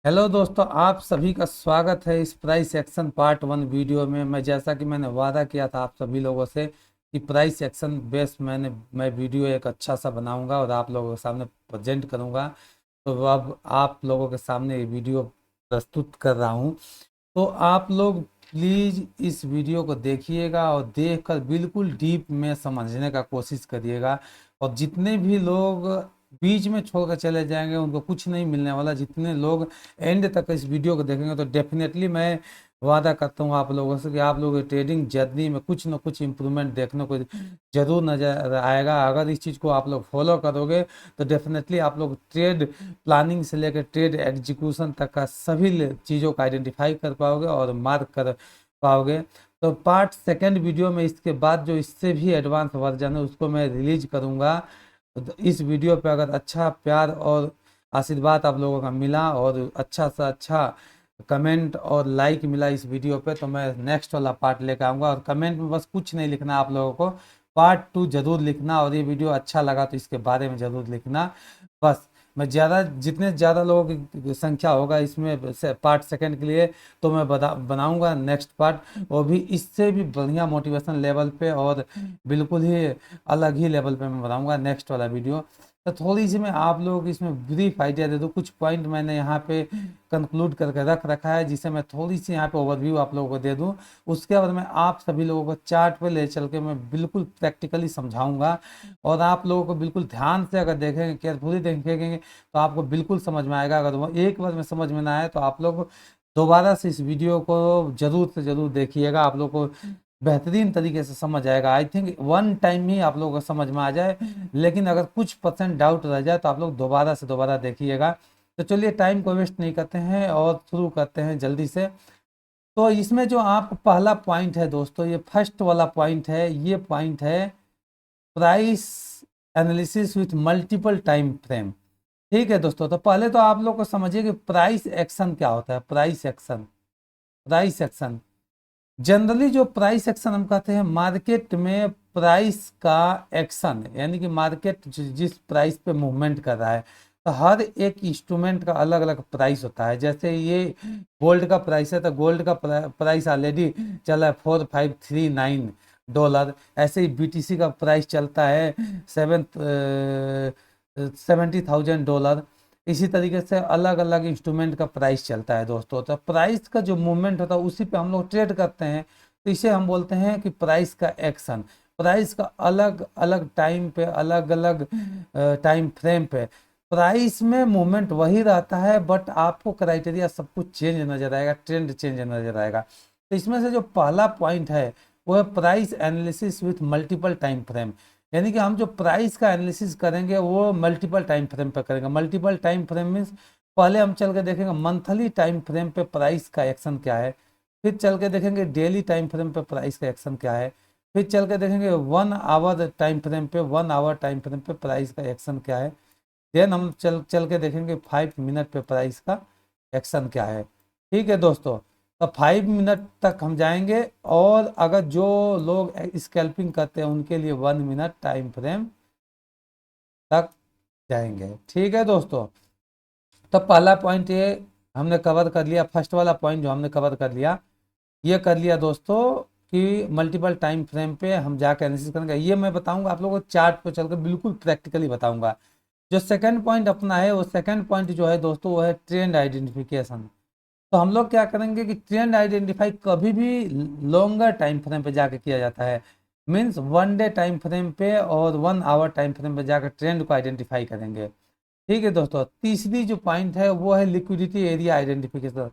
Hello दोस्तों, आप सभी का स्वागत है इस प्राइस एक्शन पार्ट 1 वीडियो में। जैसा कि मैंने वादा किया था आप सभी लोगों से कि प्राइस एक्शन बेस मैं वीडियो एक अच्छा सा बनाऊंगा और आप लोगों के सामने प्रेजेंट करूंगा। तो अब आप लोगों के सामने ये वीडियो प्रस्तुत कर रहा हूं। तो आप लोग प्लीज़ इस वीडियो को देखिएगा और देखकर बिल्कुल डीप में समझने का कोशिश करिएगा। और जितने भी लोग बीच में छोड़कर चले जाएंगे उनको कुछ नहीं मिलने वाला। जितने लोग एंड तक इस वीडियो को देखेंगे तो डेफिनेटली मैं वादा करता हूँ आप लोगों से कि आप लोगों की ट्रेडिंग जर्नी में कुछ ना कुछ इम्प्रूवमेंट देखने को जरूर नजर आएगा। अगर इस चीज़ को आप लोग फॉलो करोगे तो डेफिनेटली आप लोग ट्रेड प्लानिंग से लेकर ट्रेड एग्जीक्यूशन तक का सभी चीज़ों को आइडेंटिफाई कर पाओगे और मार्क कर पाओगे। तो पार्ट 2 वीडियो में इसके बाद जो इससे भी एडवांस वर्जन है उसको मैं रिलीज करूँगा। तो इस वीडियो पे अगर अच्छा प्यार और आशीर्वाद आप लोगों का मिला और अच्छा सा अच्छा कमेंट और लाइक मिला इस वीडियो पे तो मैं नेक्स्ट वाला पार्ट लेकर आऊँगा। और कमेंट में बस कुछ नहीं लिखना आप लोगों को, पार्ट 2 जरूर लिखना। और ये वीडियो अच्छा लगा तो इसके बारे में जरूर लिखना। बस मैं ज़्यादा जितने ज़्यादा लोगों की संख्या होगा इसमें पार्ट 2 के लिए तो मैं बनाऊंगा नेक्स्ट पार्ट, वो भी इससे भी बढ़िया मोटिवेशन लेवल पे और बिल्कुल ही अलग ही लेवल पे मैं बनाऊंगा नेक्स्ट वाला वीडियो। तो थोड़ी सी मैं आप लोगों को इसमें ब्रीफ आइडिया दे दूँ। कुछ पॉइंट मैंने यहाँ पे कंक्लूड करके रख रखा है जिसे मैं थोड़ी सी यहाँ पे ओवरव्यू आप लोगों को दे दूँ। उसके बाद मैं आप सभी लोगों को चार्ट पे ले चल के मैं बिल्कुल प्रैक्टिकली समझाऊंगा। और आप लोगों को बिल्कुल ध्यान से अगर देखेंगे, केयरफुली देखेंगे तो आपको बिल्कुल समझ में आएगा। अगर वो एक बार में समझ में ना आए तो आप लोग दोबारा से इस वीडियो को जरूर से जरूर देखिएगा। आप लोग को बेहतरीन तरीके से समझ आएगा। आई थिंक वन टाइम ही आप लोगों को समझ में आ जाए, लेकिन अगर कुछ परसेंट डाउट रह जाए तो आप लोग दोबारा से दोबारा देखिएगा। तो चलिए टाइम को वेस्ट नहीं करते हैं और शुरू करते हैं जल्दी से। तो इसमें जो आप पहला पॉइंट है दोस्तों, ये फर्स्ट वाला पॉइंट है, ये पॉइंट है price analysis with multiple time frame. ठीक है दोस्तों, तो पहले तो आप लोग को समझिए कि प्राइस एक्शन क्या होता है। प्राइस एक्शन जनरली जो प्राइस एक्शन हम कहते हैं मार्केट में प्राइस का एक्शन, यानी कि मार्केट जिस प्राइस पे मूवमेंट कर रहा है तो हर एक इंस्ट्रूमेंट का अलग अलग प्राइस होता है। जैसे ये गोल्ड का प्राइस है तो गोल्ड का प्राइस ऑलरेडी चला है $4539। ऐसे ही बीटीसी का प्राइस चलता है 70,000। इसी तरीके से अलग अलग इंस्ट्रूमेंट का प्राइस चलता है दोस्तों। तो प्राइस का जो मूवमेंट होता है उसी पे हम लोग ट्रेड करते हैं, तो इसे हम बोलते हैं कि प्राइस का एक्शन। प्राइस का अलग अलग टाइम पे, अलग अलग टाइम फ्रेम पे प्राइस में मूवमेंट वही रहता है, बट आपको क्राइटेरिया सब कुछ चेंज नजर आएगा, ट्रेंड चेंज नजर आएगा। तो इसमें से जो पहला पॉइंट है वो है price analysis with multiple time frame. यानी कि हम जो प्राइस का एनालिसिस करेंगे वो मल्टीपल टाइम फ्रेम पे करेंगे। मल्टीपल टाइम फ्रेम मीन्स पहले हम चल के देखेंगे मंथली टाइम फ्रेम पे प्राइस का एक्शन क्या है, फिर चल के देखेंगे डेली टाइम फ्रेम पे प्राइस का एक्शन क्या है, फिर चल के देखेंगे 1 आवर टाइम फ्रेम पे, 1 आवर टाइम फ्रेम पे प्राइस का एक्शन क्या है। देन हम चल चल के देखेंगे 5 मिनट पे प्राइस का एक्शन क्या है। ठीक है दोस्तों, तो 5 मिनट तक हम जाएंगे। और अगर जो लोग स्कैल्पिंग करते हैं उनके लिए 1 मिनट टाइम फ्रेम तक जाएंगे। ठीक है दोस्तों, तो पहला पॉइंट ये हमने कवर कर लिया। फर्स्ट वाला पॉइंट जो हमने कवर कर लिया, ये कर लिया दोस्तों कि मल्टीपल टाइम फ्रेम पे हम जाकर एनालिसिस करेंगे। ये मैं बताऊंगा आप लोगों को चार्ट पे चलकर बिल्कुल प्रैक्टिकली बताऊंगा। जो सेकंड पॉइंट अपना है वो सेकंड पॉइंट जो है दोस्तों वो है ट्रेंड आइडेंटिफिकेशन। तो हम लोग क्या करेंगे कि ट्रेंड आइडेंटिफाई कभी भी लॉन्गर टाइम फ्रेम पे जाके किया जाता है। मीन्स 1 डे टाइम फ्रेम पे और 1 आवर टाइम फ्रेम पे जाकर ट्रेंड को आइडेंटिफाई करेंगे। ठीक है दोस्तों, तीसरी जो पॉइंट है वो है लिक्विडिटी एरिया आइडेंटिफिकेशन।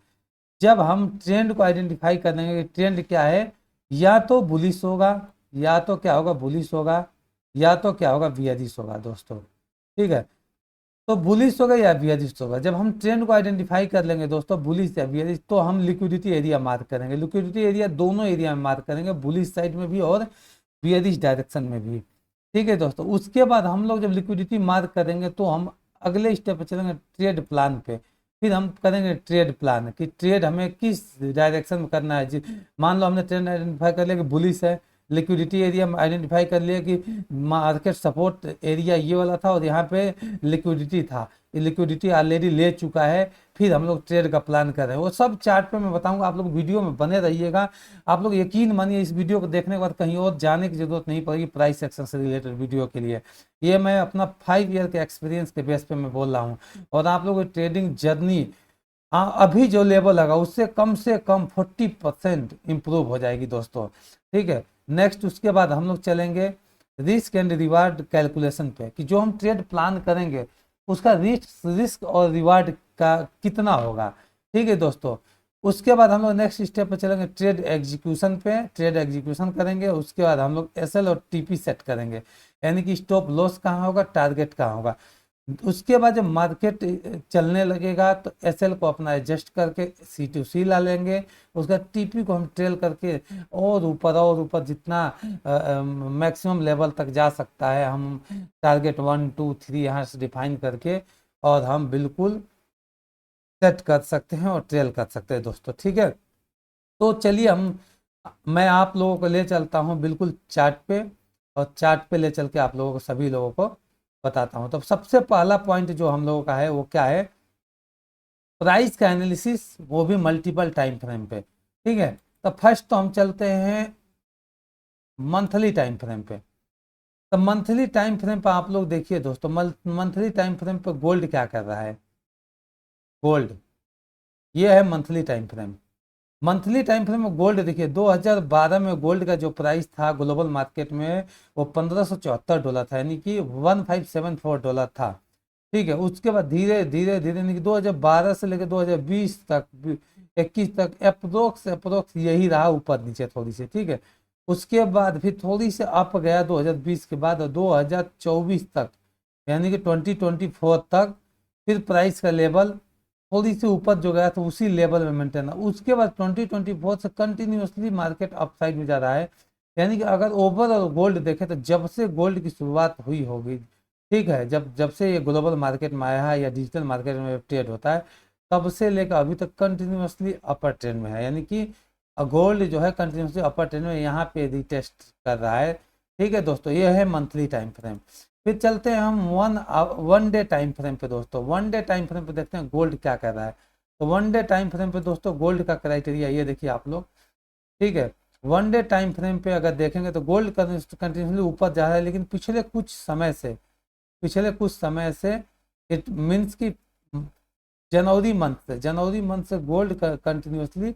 जब हम ट्रेंड को आइडेंटिफाई कर लेंगे कि ट्रेंड क्या है, या तो बुलिश होगा, या तो क्या होगा बुलिश होगा, या तो क्या होगा बियरिश होगा दोस्तों। ठीक है, तो बुलिश होगा या बियरिश होगा। जब हम ट्रेंड को आइडेंटिफाई कर लेंगे दोस्तों बुलिश या बियरिश, तो हम लिक्विडिटी एरिया मार्क करेंगे। लिक्विडिटी एरिया दोनों एरिया में मार्क करेंगे, बुलिश साइड में भी और बियरिश डायरेक्शन में भी। ठीक है दोस्तों, उसके बाद हम लोग जब लिक्विडिटी मार्क करेंगे तो हम अगले स्टेप पे चलेंगे ट्रेड प्लान पे। फिर हम करेंगे ट्रेड प्लान कि ट्रेड हमें किस डायरेक्शन में करना है। मान लो हमने ट्रेंड आइडेंटिफाई कर लिया कि बुलिश है, लिक्विडिटी एरिया में आइडेंटिफाई कर लिया कि मार्केट सपोर्ट एरिया ये वाला था और यहाँ पे लिक्विडिटी था, लिक्विडिटी ऑलरेडी ले चुका है, फिर हम लोग ट्रेड का प्लान कर रहे हैं, वो सब चार्ट पे मैं बताऊंगा। आप लोग वीडियो में बने रहिएगा। आप लोग यकीन मानिए इस वीडियो को देखने के बाद कहीं और जाने की जरूरत नहीं पड़ेगी प्राइस एक्शन से रिलेटेड वीडियो के लिए। ये मैं अपना 5 ईयर के एक्सपीरियंस के बेस पे मैं बोल रहा हूँ। और आप लोग ट्रेडिंग जर्नी हाँ अभी जो लेवल लगा उससे कम 40% इम्प्रूव हो जाएगी दोस्तों, ठीक है। नेक्स्ट उसके बाद हम लोग चलेंगे रिस्क एंड रिवार्ड कैलकुलेशन पे, कि जो हम ट्रेड प्लान करेंगे उसका रिस्क और रिवार्ड का कितना होगा, ठीक है दोस्तों। उसके बाद हम लोग नेक्स्ट स्टेप पे चलेंगे ट्रेड एग्जीक्यूशन पे, ट्रेड एग्जीक्यूशन करेंगे। उसके बाद हम लोग एसएल और टीपी सेट करेंगे, यानी कि स्टॉप लॉस कहाँ होगा, टारगेट कहाँ होगा। उसके बाद जब मार्केट चलने लगेगा तो एसएल को अपना एडजस्ट करके C2C ला लेंगे। उसका टीपी को हम ट्रेल करके और ऊपर जितना मैक्सिमम लेवल तक जा सकता है हम टारगेट 1 2 3 यहाँ से डिफाइन करके और हम बिल्कुल सेट कर सकते हैं और ट्रेल कर सकते हैं दोस्तों, ठीक है। तो चलिए मैं आप लोगों को ले चलता हूँ बिल्कुल चार्ट पे, और चार्ट पे ले चल के आप लोगों को सभी लोगों को बताता हूँ। तो सबसे पहला पॉइंट जो हम लोगों का है वो क्या है, प्राइस का एनालिसिस, वो भी मल्टीपल टाइम फ्रेम पे, ठीक है। तो फर्स्ट तो हम चलते हैं मंथली टाइम फ्रेम पे। तो मंथली टाइम फ्रेम पे आप लोग देखिए दोस्तों, मंथली टाइम फ्रेम पे गोल्ड क्या कर रहा है। गोल्ड ये है monthly time frame. Monthly time frame में गोल्ड देखिए 2012 में गोल्ड का जो प्राइस था ग्लोबल मार्केट में वो $1574 था, यानी कि $1574 था, ठीक है। उसके बाद धीरे धीरे धीरे यानी कि 2012 से लेकर 2020 तक 21 तक अप्रोक्स यही रहा, ऊपर नीचे थोड़ी सी, ठीक है। उसके बाद फिर थोड़ी सी अप गया 2020 के बाद 2024 तक, यानी कि 2024 तक फिर प्राइस का लेवल थोड़ी सी ऊपर जो गया तो उसी लेवल में मेंटेन है। उसके बाद 2024 से कंटिन्यूसली मार्केट अपसाइड में जा रहा है, यानी कि अगर ओवरऑल गोल्ड देखें तो जब से गोल्ड की शुरुआत हुई होगी, ठीक है, जब जब से ये ग्लोबल मार्केट में आया है या डिजिटल मार्केट में ट्रेड होता है तब से लेकर अभी तक कंटिन्यूसली अपर ट्रेंड में है, यानी कि गोल्ड जो है कंटिन्यूसली अपर ट्रेंड में यहाँ पे रिटेस्ट कर रहा है, ठीक है दोस्तों। ये है मंथली टाइम फ्रेम। फिर चलते हैं हम वन डे टाइम फ्रेम पे दोस्तों। वन डे टाइम फ्रेम पे देखते हैं गोल्ड क्या कर रहा है। तो वन डे टाइम फ्रेम पे दोस्तों गोल्ड का क्राइटेरिया ये देखिए आप लोग, ठीक है। वन डे टाइम फ्रेम पे अगर देखेंगे तो गोल्ड कंटिन्यूसली ऊपर जा रहा है, लेकिन पिछले कुछ समय से इट मीन्स कि जनवरी मंथ से गोल्ड कंटिन्यूसली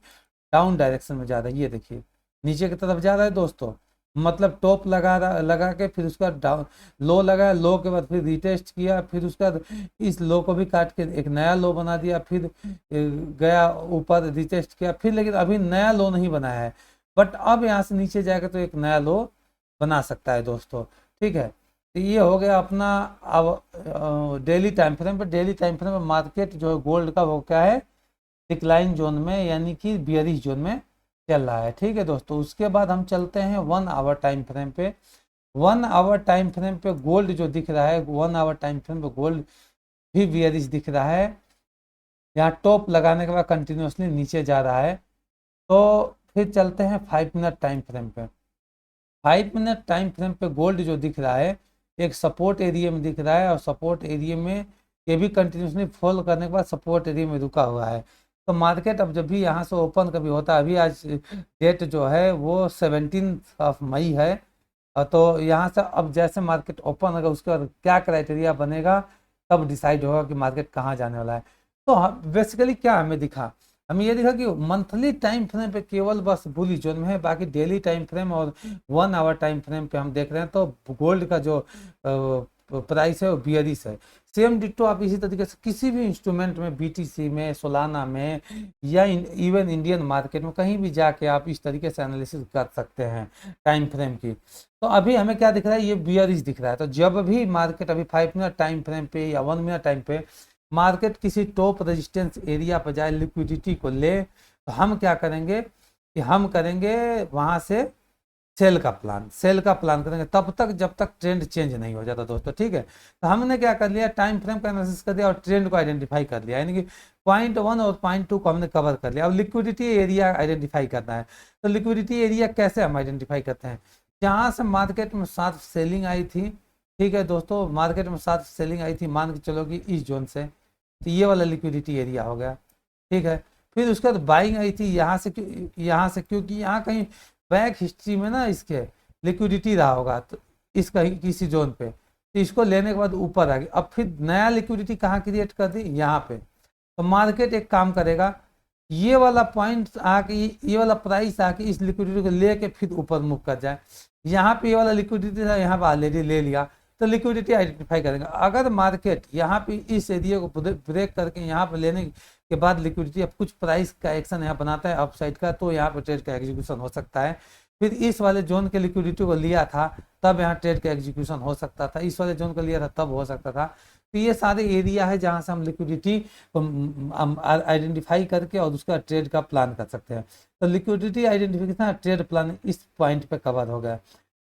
डाउन डायरेक्शन में जा रहा है। ये देखिए नीचे की तरफ जा रहा है दोस्तों, मतलब टॉप लगा के फिर उसका डाउन लो लगा, लो के बाद फिर रिटेस्ट किया, फिर उसका इस लो को भी काट के एक नया लो बना दिया, फिर गया ऊपर रिटेस्ट किया, फिर लेकिन अभी नया लो नहीं बनाया है, बट अब यहाँ से नीचे जाएगा तो एक नया लो बना सकता है दोस्तों, ठीक है। तो ये हो गया अपना अब डेली टाइम फ्रेम पे। डेली टाइम फ्रेम में मार्केट जो है गोल्ड का वो क्या है, डिक्लाइन जोन में, यानी कि बियरिश जोन में चल रहा है, ठीक है दोस्तों। उसके बाद हम चलते हैं 1 आवर टाइम फ्रेम पे। 1 आवर टाइम फ्रेम पे गोल्ड जो दिख रहा है, 1 आवर टाइम फ्रेम पे गोल्ड भी बियरिश दिख रहा है, यहाँ टॉप लगाने के बाद कंटिन्यूसली नीचे जा रहा है। तो फिर चलते हैं 5 मिनट टाइम फ्रेम पे। 5 मिनट टाइम फ्रेम पे गोल्ड जो दिख रहा है एक सपोर्ट एरिया में दिख रहा है, और सपोर्ट एरिया में ये भी कंटिन्यूसली फॉल करने के बाद सपोर्ट एरिया में रुका हुआ है। तो मार्केट अब जब भी यहाँ से ओपन कभी होता है, अभी आज डेट जो है वो 17 मई है, तो यहाँ से अब जैसे मार्केट ओपन होगा उसके बाद क्या क्राइटेरिया बनेगा तब डिसाइड होगा कि मार्केट कहाँ जाने वाला है। तो बेसिकली क्या हमें दिखा, हमें ये दिखा कि मंथली टाइम फ्रेम पे केवल बस बुलिश जोन में है, बाकी डेली टाइम फ्रेम और 1 आवर टाइम फ्रेम पे हम देख रहे हैं तो गोल्ड का जो प्राइस है वो बियरिश है। सेम डिट्टो आप इसी तरीके से किसी भी इंस्ट्रूमेंट में, बीटीसी में, सोलाना में, या इवन इंडियन मार्केट में कहीं भी जाके आप इस तरीके से एनालिसिस कर सकते हैं टाइम फ्रेम की। तो अभी हमें क्या दिख रहा है, ये बियरिश दिख रहा है। तो जब भी मार्केट अभी 5 मिनट टाइम फ्रेम पे या 1 मिनट टाइम पे मार्केट किसी टॉप रेजिस्टेंस एरिया पर जाए, लिक्विडिटी को ले, तो हम क्या करेंगे कि हम करेंगे वहां से सेल का प्लान करेंगे तब तक जब तक ट्रेंड चेंज नहीं हो जाता दोस्तों, ठीक है। तो हमने क्या कर लिया, टाइम फ्रेम का एनालिसिस कर दिया और ट्रेंड को आइडेंटिफाई कर लिया, यानी कि पॉइंट 1 और पॉइंट 2 को हमने कवर कर लिया। अब लिक्विडिटी एरिया आइडेंटिफाई करना है। तो लिक्विडिटी एरिया कैसे हम आइडेंटिफाई करते हैं, जहां से मार्केट में साथ सेलिंग आई थी ठीक है दोस्तों, मार्केट में 7 सेलिंग आई थी, मान के चलो कि इस जोन से, तो ये वाला लिक्विडिटी एरिया हो गया। ठीक है, फिर उसके बाद बाइंग आई थी यहाँ से, यहाँ से, क्योंकि यहाँ कहीं बैक हिस्ट्री में ना इसके लिक्विडिटी रहा होगा, तो इस कहीं किसी जोन पे, तो इसको लेने के बाद ऊपर आ गई। अब फिर नया लिक्विडिटी कहाँ क्रिएट कर दी, यहाँ पे। तो मार्केट एक काम करेगा, ये वाला पॉइंट आके, ये वाला प्राइस आके इस लिक्विडिटी को लेके फिर ऊपर मूव कर जाए। यहाँ पे ये वाला लिक्विडिटी था, यहाँ पे ऑलरेडी ले लिया, तो लिक्विडिटी आइडेंटिफाई करेंगे। अगर मार्केट यहाँ पे इस एरिया को ब्रेक करके यहाँ पे लेने के बाद लिक्विडिटी अब कुछ प्राइस का एक्शन यहाँ बनाता है अपसाइड का, तो यहाँ पे ट्रेड का एग्जीक्यूशन हो सकता है। फिर इस वाले जोन के लिक्विडिटी को लिया था, तब यहाँ ट्रेड का एग्जीक्यूशन हो सकता था। इस वाले जोन को लिया था, तब हो सकता था। तो ये सारे एरिया है जहाँ से हम लिक्विडिटी आइडेंटिफाई करके और उसका ट्रेड का प्लान कर सकते हैं। तो लिक्विडिटी आइडेंटिफिकेशन, ट्रेड प्लान इस पॉइंट पे कवर हो गया।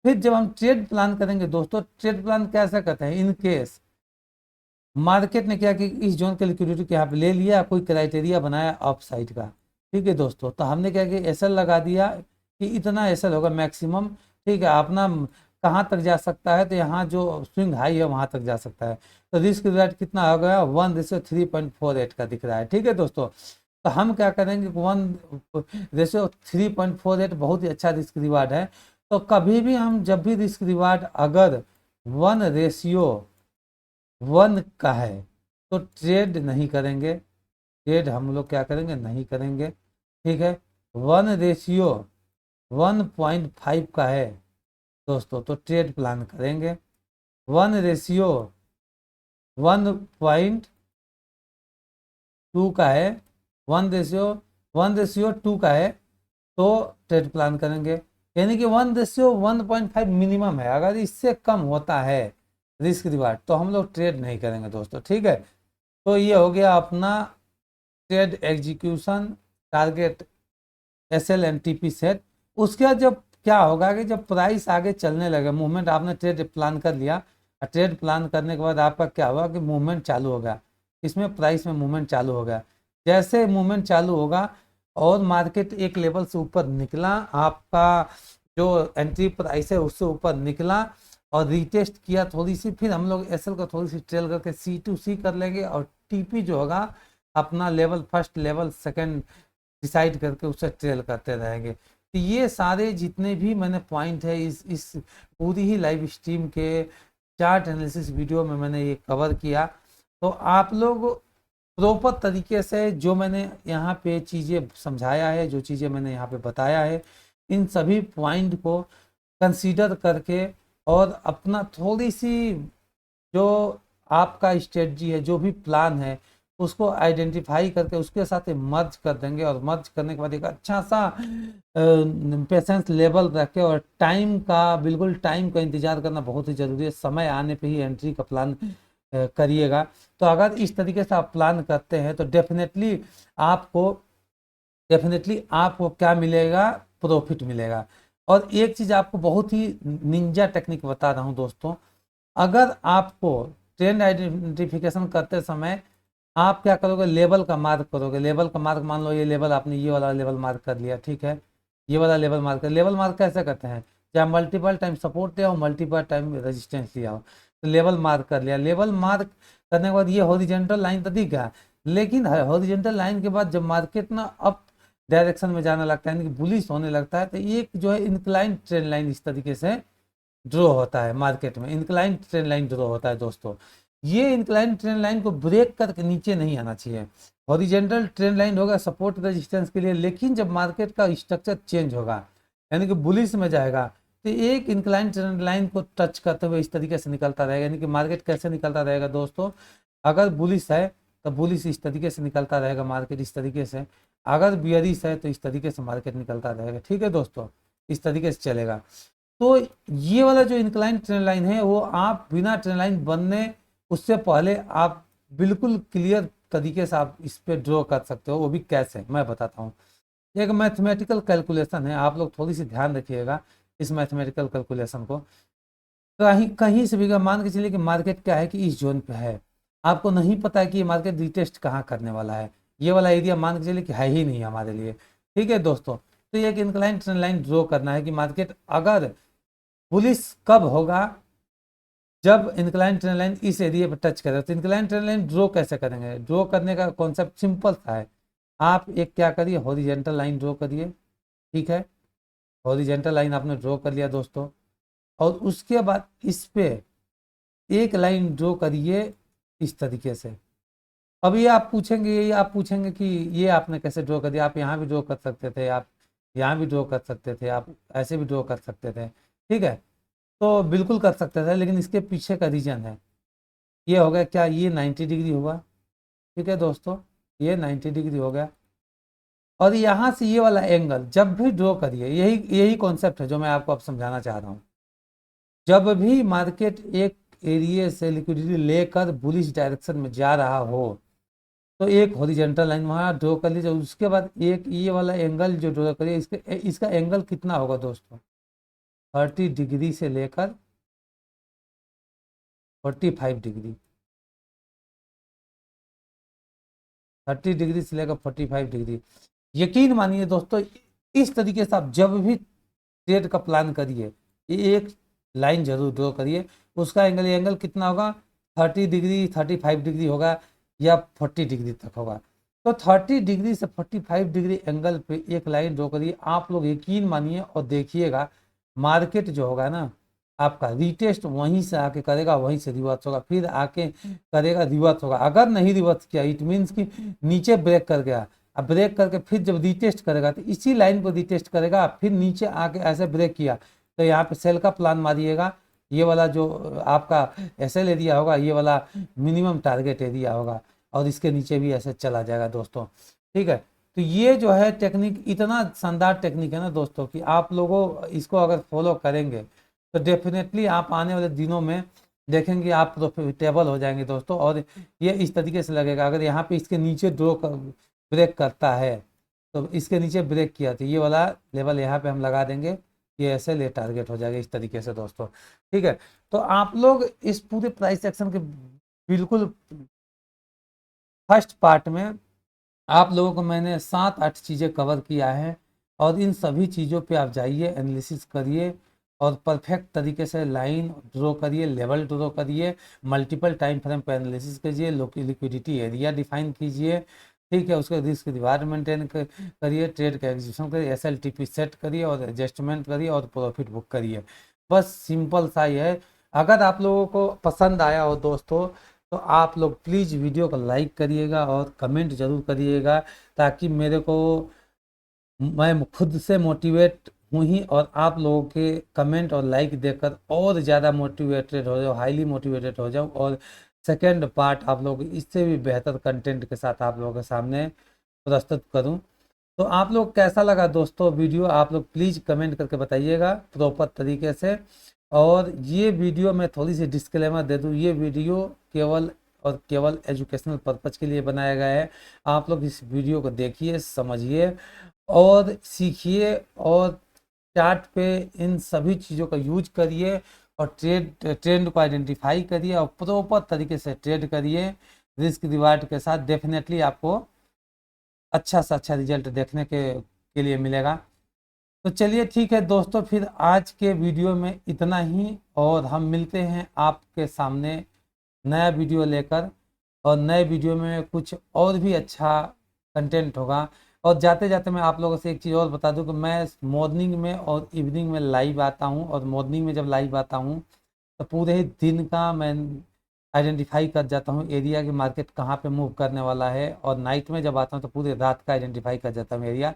फिर जब हम ट्रेड प्लान करेंगे दोस्तों, ट्रेड प्लान कैसे करते हैं, इन केस मार्केट ने क्या कि इस जोन के लिक्विडिटी को यहाँ पे ले लिया, कोई क्राइटेरिया बनाया अप साइड का। ठीक है दोस्तों, तो हमने क्या किया, एसएल लगा दिया कि इतना एसएल होगा मैक्सिमम। ठीक है, अपना कहाँ तक जा सकता है, तो यहाँ जो स्विंग हाई है वहां तक जा सकता है। तो रिस्क रिवार्ड कितना हो गया, 1:3.48 का दिख रहा है। ठीक है दोस्तों, तो हम क्या करेंगे, 1:3.48 बहुत ही अच्छा रिस्क रिवार्ड है। तो कभी भी हम जब भी रिस्क रिवार्ड अगर 1:1 का है, तो ट्रेड नहीं करेंगे, ट्रेड हम लोग क्या करेंगे, नहीं करेंगे। ठीक है, 1:1.5 का है दोस्तों, तो ट्रेड प्लान करेंगे। 1:1.2 का है, 1:1:2 का है, तो ट्रेड प्लान करेंगे। यानी कि 1:1.5 मिनिमम है। अगर इससे कम होता है रिस्क रिवार्ड, तो हम लोग ट्रेड नहीं करेंगे दोस्तों। ठीक है, तो ये हो गया अपना trade execution, target, SL and TP set. उसके बाद जब क्या होगा कि जब प्राइस आगे चलने लगे, मूवमेंट, आपने ट्रेड प्लान कर लिया, ट्रेड प्लान करने के बाद आपका क्या हुआ कि मूवमेंट चालू हो गया, इसमें प्राइस में मूवमेंट चालू हो गया। जैसे मूवमेंट चालू होगा और मार्केट एक लेवल से ऊपर निकला, आपका जो एंट्री प्राइस है उससे ऊपर निकला और रीटेस्ट किया थोड़ी सी, फिर हम लोग एसएल को थोड़ी सी ट्रेल करके C2C कर लेंगे, और टीपी जो होगा अपना level first, level second decide करके उसे ट्रेल करते रहेंगे। तो ये सारे जितने भी मैंने पॉइंट है इस पूरी ही लाइव स्ट्रीम के चार्ट एनालिसिस वीडियो में मैंने ये कवर किया। तो आप लोग प्रॉपर तरीके से जो मैंने यहाँ पे चीज़ें समझाया है, जो चीज़ें मैंने यहाँ पे बताया है, इन सभी पॉइंट को कंसीडर करके और अपना थोड़ी सी जो आपका स्ट्रेटजी है, जो भी प्लान है, उसको आइडेंटिफाई करके उसके साथ मर्ज कर देंगे। और मर्ज करने के बाद एक अच्छा सा पेशेंस लेवल रख के, और टाइम का, बिल्कुल टाइम का इंतजार करना बहुत ही जरूरी है। समय आने पे ही एंट्री का प्लान करिएगा। तो अगर इस तरीके से आप प्लान करते हैं, तो डेफिनेटली आपको क्या मिलेगा, प्रॉफिट मिलेगा। और एक चीज आपको बहुत ही निंजा टेक्निक बता रहा हूं दोस्तों, अगर आपको ट्रेंड आइडेंटिफिकेशन करते समय आप क्या करोगे, लेवल का मार्क करोगे। लेवल का मार्क, मान लो ये लेवल, आपने ये वाला लेवल मार्क कर लिया, ठीक है, ये वाला लेवल मार्क कर। लेवल मार्क कैसे करते हैं, चाहे मल्टीपल टाइम सपोर्ट ले आओ, मल्टीपल टाइम रेजिस्टेंस ले आओ। तो लेवल मार्क कर लिया, लेवल मार्क करने के बाद ये हॉरिजॉन्टल लाइन तो दिख गया, लेकिन हॉरिजॉन्टल लाइन के बाद जब मार्केट ना अप डायरेक्शन में जाने लगता है, यानी कि बुलिश होने लगता है, तो एक जो है इंक्लाइन ट्रेंड लाइन इस तरीके से ड्रॉ होता है मार्केट में। इंक्लाइन ट्रेंड लाइन ड्रॉ होता है दोस्तों। ये इंक्लाइन ट्रेंड लाइन को ब्रेक करके नीचे नहीं आना चाहिए। हॉरिजॉन्टल ट्रेंड लाइन होगा सपोर्ट रेजिस्टेंस के लिए, लेकिन जब मार्केट का स्ट्रक्चर चेंज होगा, यानी कि बुलिश में जाएगा, तो एक इंक्लाइन ट्रेंड लाइन को टच करते हुए इस तरीके से निकलता रहेगा। यानी कि मार्केट कैसे निकलता रहेगा दोस्तों, अगर बुलिश है तो बुलिश इस तरीके से निकलता रहेगा मार्केट, इस तरीके से। अगर बियरिश है तो इस तरीके से मार्केट निकलता रहेगा। ठीक है दोस्तों, इस तरीके से चलेगा। तो ये वाला जो इंक्लाइन ट्रेंड लाइन है, वो आप बिना ट्रेंड लाइन बनने उससे पहले आप बिल्कुल क्लियर तरीके से आप इस पे ड्रॉ कर सकते हो। वो भी कैसे, मैं बताता हूँ। एक मैथमेटिकल कैलकुलेशन है, आप लोग थोड़ी सी ध्यान रखिएगा इस मैथमेटिकल कैलकुलेशन को। कहीं कहीं से भी मान के चलिए कि मार्केट क्या है कि इस जोन पे है, आपको नहीं पता है कि ये मार्केट रिटेस्ट कहाँ करने वाला है, ये वाला एरिया मान के चलिए कि है ही नहीं हमारे लिए। ठीक है दोस्तों, तो ये एक इंक्लाइन ट्रेंड लाइन ड्रॉ करना है कि मार्केट अगर बुलिश कब होगा, जब इंक्लाइन ट्रेंड लाइन इस एरिया पर टच करे तो इंक्लाइन ट्रेंड लाइन ड्रॉ कैसे करेंगे? ड्रॉ करने का कॉन्सेप्ट सिंपल सा है। आप एक क्या करिए, हॉरिजेंटल लाइन ड्रॉ करिए। ठीक है, हॉरिजेंटल लाइन आपने ड्रॉ कर लिया दोस्तों, और उसके बाद इस पे एक लाइन ड्रॉ करिए इस तरीके से। अब ये आप पूछेंगे कि ये आपने कैसे ड्रॉ कर दिया? आप यहाँ भी ड्रॉ कर सकते थे, आप यहाँ भी ड्रॉ कर सकते थे, आप ऐसे भी ड्रॉ कर सकते थे। ठीक है, तो बिल्कुल कर सकते थे, लेकिन इसके पीछे का रीजन है। ये हो गया क्या, ये 90 डिग्री हुआ। ठीक है दोस्तों, ये 90 डिग्री हो गया। और यहाँ से ये वाला एंगल जब भी ड्रॉ करिए, यही यही कॉन्सेप्ट है जो मैं आपको अब समझाना चाह रहा हूँ। जब भी मार्केट एक एरिया से लिक्विडिटी लेकर बुलिश डायरेक्शन में जा रहा हो, तो एक हॉरिजॉन्टल लाइन वहाँ ड्रॉ कर लीजिए। उसके बाद एक ये वाला एंगल जो ड्रॉ करिए, इसका एंगल कितना होगा दोस्तों? 30 डिग्री से लेकर 45 डिग्री। 30 डिग्री से लेकर 45 डिग्री। यकीन मानिए दोस्तों, इस तरीके से आप जब भी ट्रेड का प्लान करिए, ये एक लाइन जरूर ड्रॉ करिए। उसका एंगल कितना होगा? 30 डिग्री, 35 डिग्री होगा, या 40 डिग्री तक होगा। तो 30 डिग्री से 45 डिग्री एंगल पे एक लाइन ड्रॉ करिए। आप लोग यकीन मानिए और देखिएगा, मार्केट जो होगा ना आपका रीटेस्ट वहीं से आके करेगा, वहीं से रिवर्स होगा, फिर आके करेगा, रिवर्स होगा। अगर नहीं रिवर्स किया, इट मीन्स कि नीचे ब्रेक कर गया। अब ब्रेक करके फिर जब रीटेस्ट करेगा तो इसी लाइन को रीटेस्ट करेगा, फिर नीचे आके ऐसे ब्रेक किया तो यहाँ पे सेल का प्लान मारिएगा। ये वाला जो आपका एसएल एरिया होगा, ये वाला मिनिमम टारगेट एरिया होगा, और इसके नीचे भी ऐसे चला जाएगा दोस्तों। ठीक है, तो ये जो है टेक्निक इतना शानदार टेक्निक है ना दोस्तों, कि आप लोगों इसको अगर फॉलो करेंगे तो डेफिनेटली आप आने वाले दिनों में देखेंगे आप प्रॉफिटेबल हो जाएंगे दोस्तों। और ये इस तरीके से लगेगा, अगर यहाँ पे इसके नीचे ब्रेक करता है तो इसके नीचे ब्रेक किया तो ये वाला लेवल यहाँ पे हम लगा देंगे, ये ऐसे ले टारगेट हो जाएगा इस तरीके से दोस्तों। ठीक है, तो आप लोग इस पूरे प्राइस एक्शन के बिल्कुल फर्स्ट पार्ट में आप लोगों को मैंने 7-8 चीज़ें कवर किया है, और इन सभी चीज़ों पे आप जाइए, एनालिसिस करिए, और परफेक्ट तरीके से लाइन ड्रॉ करिए, लेवल ड्रॉ करिए, मल्टीपल टाइम फ्रेम पर एनालिसिस कीजिए, लिक्विडिटी एरिया डिफाइन कीजिए। ठीक है, उसके रिस्क रिवार्ड मेंटेन करिए, ट्रेड का एग्जीक्यूशन करिए, एसएलटीपी सेट करिए, और एडजस्टमेंट करिए, और प्रॉफिट बुक करिए। बस सिंपल सा ही है। अगर आप लोगों को पसंद आया हो दोस्तों, तो आप लोग प्लीज़ वीडियो को लाइक करिएगा और कमेंट जरूर करिएगा, ताकि मेरे को, मैं खुद से मोटिवेट हूँ ही, और आप लोगों के कमेंट और लाइक देकर और ज़्यादा मोटिवेटेड हो जाऊँ, हाईली मोटिवेटेड हो जाऊँ, और सेकेंड पार्ट आप लोग इससे भी बेहतर कंटेंट के साथ आप लोगों के सामने प्रस्तुत करूँ। तो आप लोग कैसा लगा दोस्तों वीडियो, आप लोग प्लीज़ कमेंट करके बताइएगा प्रॉपर तरीके से। और ये वीडियो मैं थोड़ी सी डिस्क्लेमर दे दूँ, ये वीडियो केवल और केवल एजुकेशनल पर्पज़ के लिए बनाया गया है। आप लोग इस वीडियो को देखिए, समझिए और सीखिए, और चार्ट पे इन सभी चीज़ों का यूज करिए, और ट्रेंड को आइडेंटिफाई करिए, और प्रॉपर तरीके से ट्रेड करिए रिस्क रिवार्ड के साथ। डेफिनेटली आपको अच्छा से अच्छा रिजल्ट देखने के लिए मिलेगा। तो चलिए ठीक है दोस्तों, फिर आज के वीडियो में इतना ही, और हम मिलते हैं आपके सामने नया वीडियो लेकर, और नए वीडियो में कुछ और भी अच्छा कंटेंट होगा। और जाते जाते मैं आप लोगों से एक चीज़ और बता दूं कि मैं मॉर्निंग में और इवनिंग में लाइव आता हूं, और मॉर्निंग में जब लाइव आता हूं तो पूरे ही दिन का मैं आइडेंटिफाई कर जाता हूं एरिया की, मार्केट कहाँ पे मूव करने वाला है। और नाइट में जब आता हूं तो पूरे रात का आइडेंटिफाई कर जाता हूं एरिया,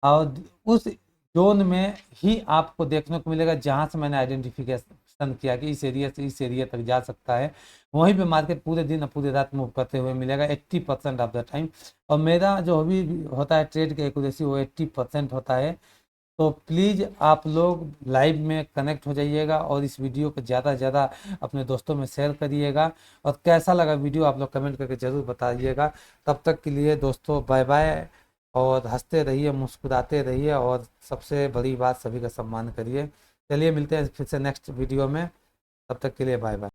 और उस जोन में ही आपको देखने को मिलेगा जहां से मैंने आइडेंटिफिकेशन किया कि इस एरिया से इस एरिया तक जा सकता है, वहीं पे मार्केट पूरे दिन और पूरे रात मूव करते हुए मिलेगा 80% ऑफ द टाइम। और मेरा जो भी होता है ट्रेड की एक्यूरेसी, वो 80% होता है। तो प्लीज़ आप लोग लाइव में कनेक्ट हो जाइएगा, और इस वीडियो को ज़्यादा से ज़्यादा अपने दोस्तों में शेयर करिएगा। और कैसा लगा वीडियो आप लोग कमेंट करके ज़रूर बताइएगा। तब तक के लिए दोस्तों बाय बाय, और हंसते रहिए, मुस्कुराते रहिए, और सबसे बड़ी बात, सभी का सम्मान करिए। चलिए मिलते हैं फिर से नेक्स्ट वीडियो में, तब तक के लिए बाय बाय।